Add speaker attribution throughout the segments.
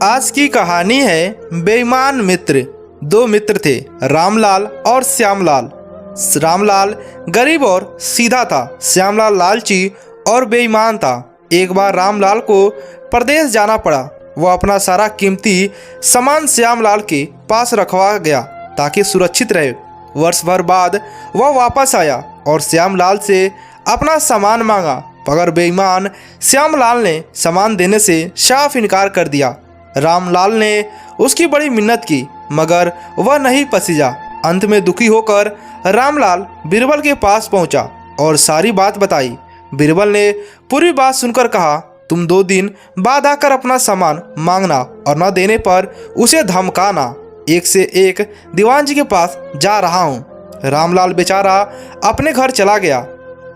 Speaker 1: आज की कहानी है बेईमान मित्र। दो मित्र थे, रामलाल और श्यामलाल। रामलाल गरीब और सीधा था, श्यामलाल लालची और बेईमान था। एक बार रामलाल को परदेश जाना पड़ा। वह अपना सारा कीमती सामान श्यामलाल के पास रखवा गया ताकि सुरक्षित रहे। वर्ष भर बाद वह वापस आया और श्यामलाल से अपना सामान मांगा, मगर बेईमान श्यामलाल ने सामान देने से साफ इनकार कर दिया। रामलाल ने उसकी बड़ी मिन्नत की, मगर वह नहीं पसीजा। अंत में दुखी होकर रामलाल बीरबल के पास पहुंचा और सारी बात बताई। बीरबल ने पूरी बात सुनकर कहा, तुम 2 दिन बाद आकर अपना सामान मांगना और न देने पर उसे धमकाना। एक से एक दीवान जी के पास जा रहा हूँ। रामलाल बेचारा अपने घर चला गया।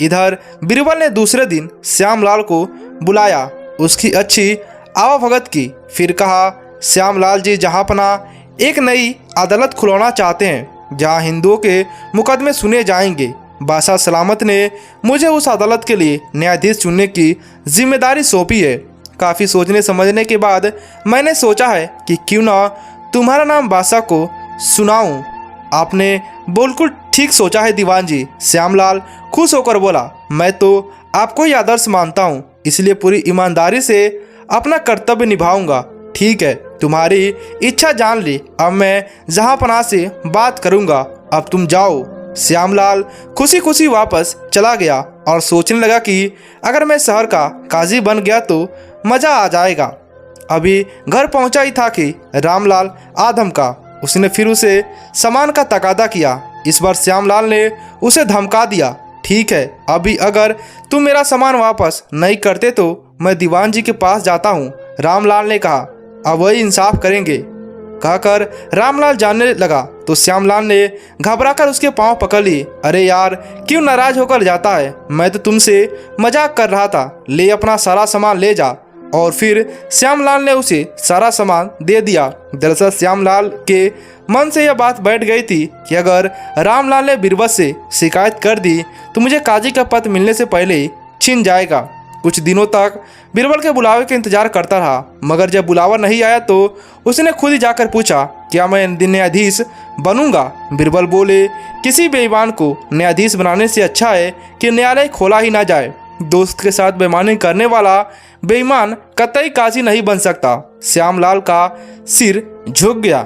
Speaker 1: इधर बीरबल ने दूसरे दिन श्यामलाल को बुलाया, उसकी अच्छी आवभगत की। फिर कहा, श्यामलाल जी जहाँपना एक नई अदालत खुलवाना चाहते हैं जहाँ हिंदुओं के मुकदमे सुने जाएंगे। बादशाह सलामत ने मुझे उस अदालत के लिए न्यायाधीश चुनने की जिम्मेदारी सौंपी है। काफ़ी सोचने समझने के बाद मैंने सोचा है कि क्यों ना तुम्हारा नाम बादशाह को सुनाऊं। आपने बिल्कुल ठीक सोचा है दीवान जी। श्यामलाल खुश होकर बोला, मैं तो आपको ही आदर्श मानता हूँ, इसलिए पूरी ईमानदारी से अपना कर्तव्य निभाऊंगा। ठीक है, तुम्हारी इच्छा जान ली। अब मैं जहाँपनाह से बात करूंगा, अब तुम जाओ। श्यामलाल खुशी खुशी वापस चला गया और सोचने लगा कि अगर मैं शहर का काजी बन गया तो मज़ा आ जाएगा। अभी घर पहुंचा ही था कि रामलाल आ धमका। उसने फिर उसे सामान का तकादा किया। इस बार श्यामलाल ने उसे धमका दिया, ठीक है, अभी अगर तुम मेरा सामान वापस नहीं करते तो मैं दीवान जी के पास जाता हूँ। रामलाल ने कहा, अब वही इंसाफ करेंगे। कहकर रामलाल जाने लगा तो श्यामलाल ने घबराकर उसके पांव पकड़ लिए। अरे यार, क्यों नाराज होकर जाता है? मैं तो तुमसे मजाक कर रहा था। ले अपना सारा सामान ले जा। और फिर श्यामलाल ने उसे सारा सामान दे दिया। दरअसल श्यामलाल के मन से यह बात बैठ गई थी कि अगर रामलाल ने बीरबल से शिकायत कर दी तो मुझे काजी का पद मिलने से पहले ही छिन जाएगा। कुछ दिनों तक बीरबल के बुलावे का इंतजार करता रहा, मगर जब बुलावा नहीं आया तो उसने खुद ही जाकर पूछा, क्या मैं न्यायाधीश बनूंगा? बीरबल बोले, किसी बेईमान को न्यायाधीश बनाने से अच्छा है कि न्यायालय खोला ही ना जाए। दोस्त के साथ बेईमानी करने वाला बेईमान कतई काजी नहीं बन सकता। श्यामलाल का सिर झुक गया।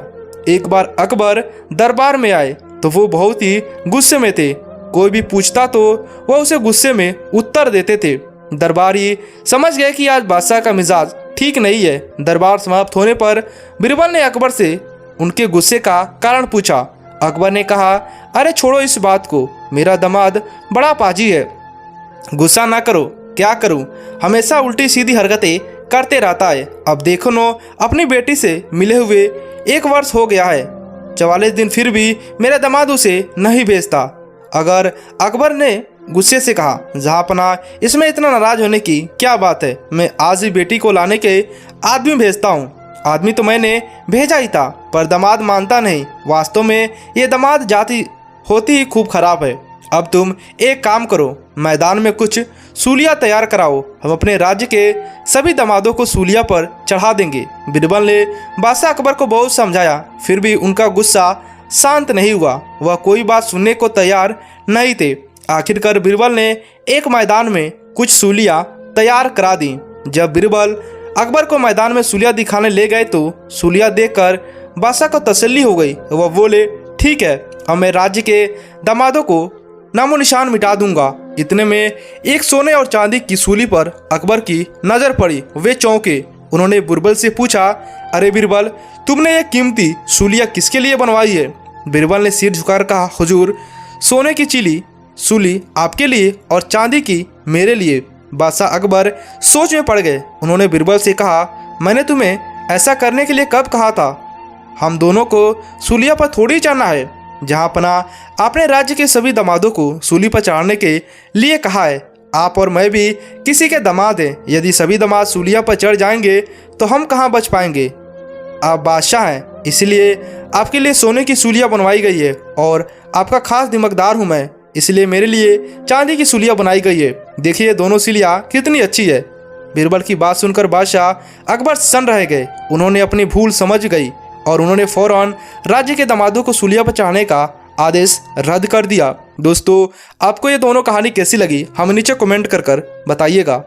Speaker 1: एक बार अकबर दरबार में आए तो वो बहुत ही गुस्से में थे। कोई भी पूछता तो वह उसे गुस्से में उत्तर देते थे। दरबारी समझ गए कि आज बादशाह का मिजाज ठीक नहीं है। दरबार समाप्त होने पर बीरबल ने अकबर से उनके गुस्से का कारण पूछा। अकबर ने कहा, अरे छोड़ो इस बात को, मेरा दामाद बड़ा पाजी है, गुस्सा ना करो। क्या करूं, हमेशा उल्टी सीधी हरकतें करते रहता है। अब देखो नो, अपनी बेटी से मिले हुए 1 वर्ष हो गया है, 44 दिन फिर भी मेरा दामाद उसे नहीं भेजता। अगर अकबर ने गुस्से से कहा, जहाँपना इसमें इतना नाराज होने की क्या बात है? मैं आज ही बेटी को लाने के आदमी भेजता हूँ। आदमी तो मैंने भेजा ही था, पर दामाद मानता नहीं। वास्तव में ये दामाद जाति होती ही खूब खराब है। अब तुम एक काम करो, मैदान में कुछ सूलियाँ तैयार कराओ। हम अपने राज्य के सभी दामादों को सूलिया पर चढ़ा देंगे। बीरबल ने बादशाह अकबर को बहुत समझाया, फिर भी उनका गुस्सा शांत नहीं हुआ। वह कोई बात सुनने को तैयार नहीं थे। आखिरकार बीरबल ने एक मैदान में कुछ सूलियाँ तैयार करा दी। जब बीरबल अकबर को मैदान में सूलियाँ दिखाने ले गए तो सूलियाँ देखकर बादशाह को तसल्ली हो गई। वह बोले, ठीक है, अब मैं राज्य के दामादों को नामो निशान मिटा दूंगा। इतने में एक सोने और चांदी की सूली पर अकबर की नज़र पड़ी। वे चौंके। उन्होंने बीरबल से पूछा, अरे बीरबल, तुमने ये कीमती सूलियाँ किसके लिए बनवाई है? बीरबल ने सिर झुकाकर कहा, हुजूर, सोने की सूली आपके लिए और चांदी की मेरे लिए। बादशाह अकबर सोच में पड़ गए। उन्होंने बीरबल से कहा, मैंने तुम्हें ऐसा करने के लिए कब कहा था? हम दोनों को सूलिया पर थोड़ी चढ़ना है। जहाँपना आपने राज्य के सभी दामादों को सूली पर चढ़ाने के लिए कहा है। आप और मैं भी किसी के दामाद हैं। यदि सभी दामाद सूलिया पर चढ़ जाएंगे तो हम कहाँ बच पाएंगे? आप बादशाह हैं, इसलिए आपके लिए सोने की सूलियाँ बनवाई गई है और आपका खास दिमागदार हूँ मैं, इसलिए मेरे लिए चांदी की सूलियाँ बनाई गई है। देखिए दोनों सूलियाँ कितनी अच्छी है। बीरबल की बात सुनकर बादशाह अकबर सन्न रह गए। उन्होंने अपनी भूल समझ गई और उन्होंने फौरन राज्य के दामादों को सूलिया पर चढ़ाने का आदेश रद्द कर दिया। दोस्तों, आपको ये दोनों कहानी कैसी लगी हमें नीचे कमेंट कर बताइएगा।